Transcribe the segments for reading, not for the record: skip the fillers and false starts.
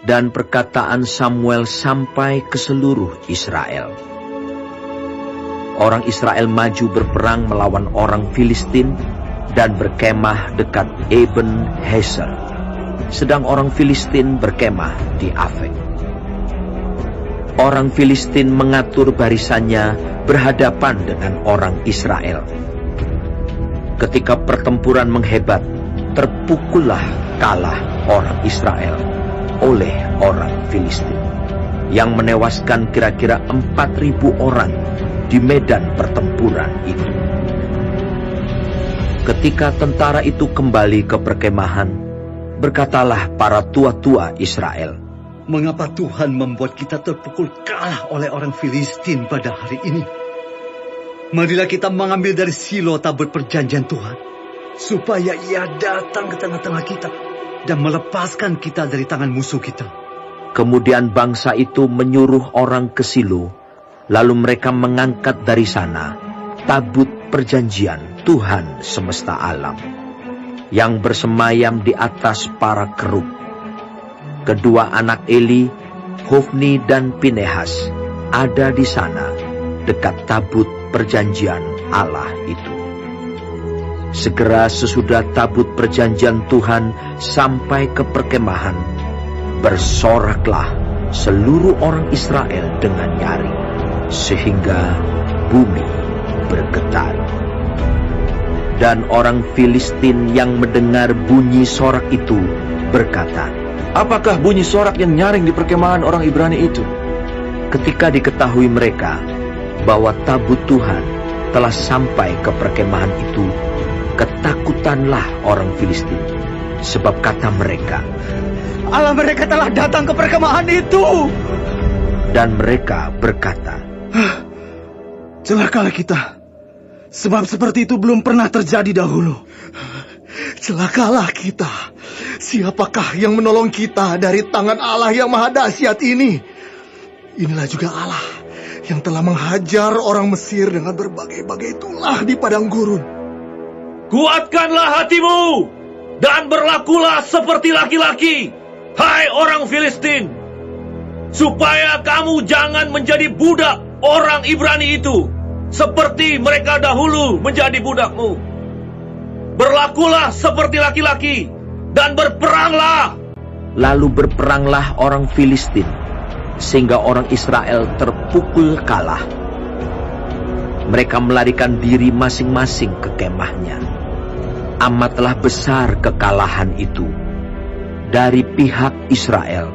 Dan perkataan Samuel sampai ke seluruh Israel. Orang Israel maju berperang melawan orang Filistin dan berkemah dekat Eben Heser, sedang orang Filistin berkemah di Afek. Orang Filistin mengatur barisannya berhadapan dengan orang Israel. Ketika pertempuran menghebat, terpukullah kalah orang Israel oleh orang Filistin, yang menewaskan kira-kira 4.000 orang di medan pertempuran itu. Ketika tentara itu kembali ke perkemahan, berkatalah para tua-tua Israel, "Mengapa Tuhan membuat kita terpukul kalah oleh orang Filistin pada hari ini? Marilah kita mengambil dari Silo tabut perjanjian Tuhan, supaya Ia datang ke tengah-tengah kita dan melepaskan kita dari tangan musuh kita." Kemudian bangsa itu menyuruh orang ke Silo, lalu mereka mengangkat dari sana tabut perjanjian Tuhan semesta alam, yang bersemayam di atas para kerub. Kedua anak Eli, Hofni dan Pinehas, ada di sana dekat tabut perjanjian Allah itu. Segera sesudah tabut perjanjian Tuhan sampai ke perkemahan, bersoraklah seluruh orang Israel dengan nyaring, sehingga bumi bergetar. Dan orang Filistin yang mendengar bunyi sorak itu berkata, "Apakah bunyi sorak yang nyaring di perkemahan orang Ibrani itu?" Ketika diketahui mereka bahwa tabut Tuhan telah sampai ke perkemahan itu, ketakutanlah orang Filistin, sebab kata mereka, "Allah mereka telah datang ke perkemahan itu." Dan mereka berkata, "Celakalah kita, sebab seperti itu belum pernah terjadi dahulu. Celakalah kita, siapakah yang menolong kita dari tangan Allah yang maha dahsyat ini? Inilah juga Allah yang telah menghajar orang Mesir dengan berbagai-bagai tulah di padang gurun." Kuatkanlah hatimu dan berlakulah seperti laki-laki, hai orang Filistin, supaya kamu jangan menjadi budak orang Ibrani itu, seperti mereka dahulu menjadi budakmu. Berlakulah seperti laki-laki dan berperanglah. Lalu berperanglah orang Filistin, sehingga orang Israel terpukul kalah. Mereka melarikan diri masing-masing ke kemahnya. Amatlah besar kekalahan itu. Dari pihak Israel,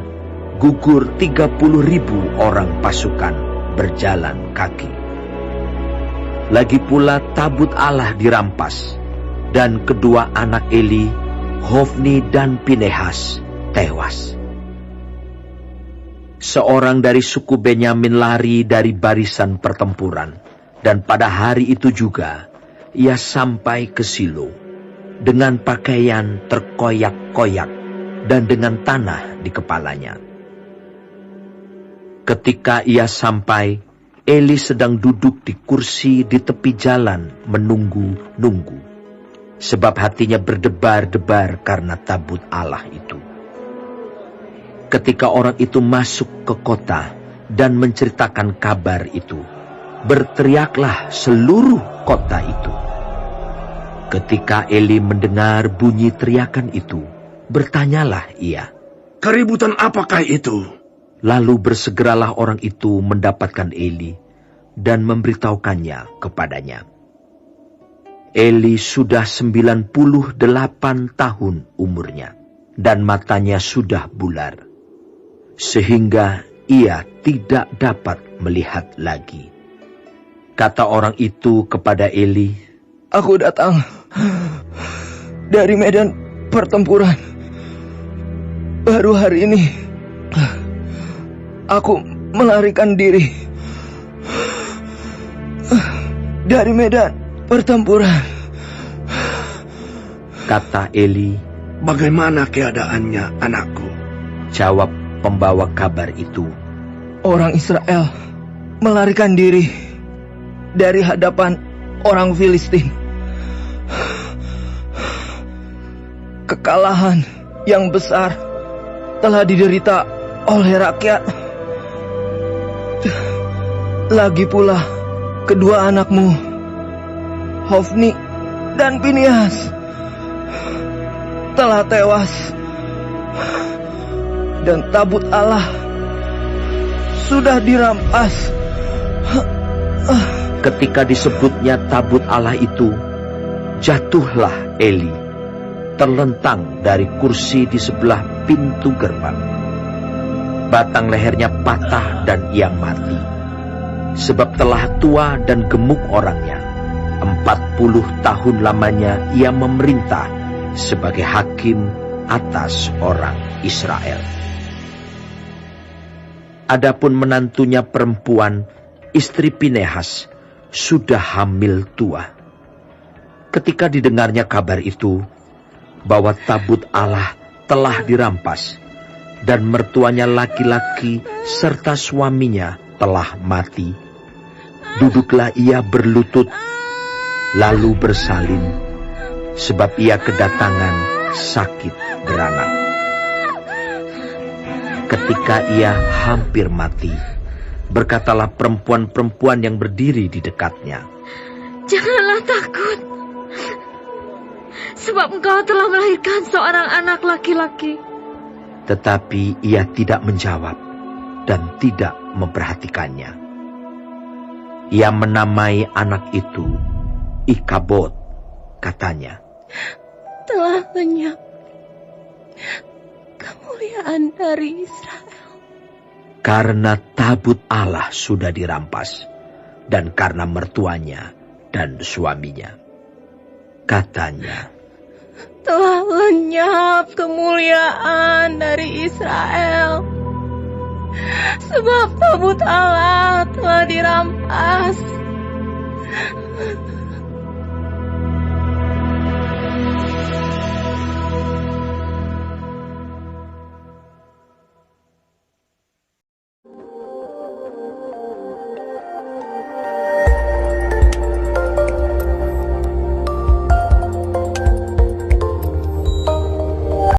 gugur 30.000 orang pasukan berjalan kaki. Lagi pula tabut Allah dirampas, dan kedua anak Eli, Hofni dan Pinehas, tewas. Seorang dari suku Benyamin lari dari barisan pertempuran, dan pada hari itu juga ia sampai ke Silo dengan pakaian terkoyak-koyak dan dengan tanah di kepalanya. Ketika ia sampai, Eli sedang duduk di kursi di tepi jalan menunggu-nunggu, sebab hatinya berdebar-debar karena tabut Allah itu. Ketika orang itu masuk ke kota dan menceritakan kabar itu, berteriaklah seluruh kota itu. Ketika Eli mendengar bunyi teriakan itu, bertanyalah ia, "Keributan apakah itu?" Lalu bersegeralah orang itu mendapatkan Eli dan memberitahukannya kepadanya. Eli sudah 98 tahun umurnya, dan matanya sudah bular, sehingga ia tidak dapat melihat lagi. Kata orang itu kepada Eli, "Aku datang dari medan pertempuran. Baru hari ini aku melarikan diri dari medan pertempuran." Kata Eli, "Bagaimana keadaannya, anakku?" Jawab pembawa kabar itu, "Orang Israel melarikan diri dari hadapan orang Filistin. Kekalahan yang besar telah diderita oleh rakyat. Lagi pula kedua anakmu, Hofni dan Pinias, telah tewas. Dan tabut Allah sudah dirampas. Ketika disebutnya tabut Allah itu, jatuhlah Eli, terlentang dari kursi di sebelah pintu gerbang. Batang lehernya patah dan ia mati, sebab telah tua dan gemuk orangnya. 40 tahun lamanya ia memerintah sebagai hakim atas orang Israel. Adapun menantunya perempuan, istri Pinehas, sudah hamil tua. Ketika didengarnya kabar itu, bahwa tabut Allah telah dirampas, dan mertuanya laki-laki serta suaminya telah mati, duduklah ia berlutut, lalu bersalin, sebab ia kedatangan sakit beranak. Ketika ia hampir mati, berkatalah perempuan-perempuan yang berdiri di dekatnya, "Janganlah takut, sebab engkau telah melahirkan seorang anak laki-laki." Tetapi ia tidak menjawab dan tidak memperhatikannya. Ia menamai anak itu Ikabod, katanya, "Telah lenyap kemuliaan dari Israel." Karena tabut Allah sudah dirampas, dan karena mertuanya dan suaminya. Katanya, "Telah lenyap kemuliaan dari Israel, sebab tabut Allah telah dirampas."